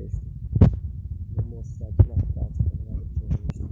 texto, vou mostrar aqui na prática na área de floresta.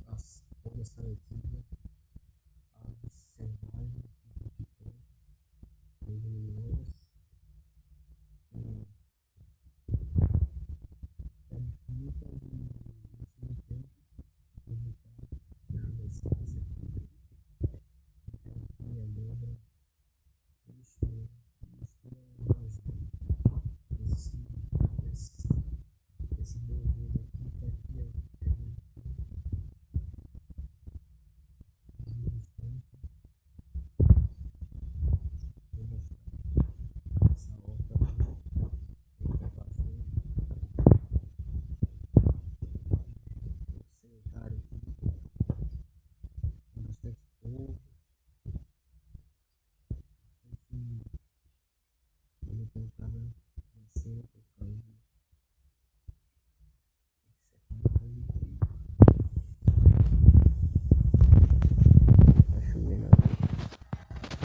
As folhas seletivas, aves selvagens, leguminosas, frutas e cemitério, vegetais, ervas, minha lembra, mistura, mas esse desenho aqui tá aqui, ó. Essa horta sanitária aqui, com bastante couve, e eu tenho cada receita.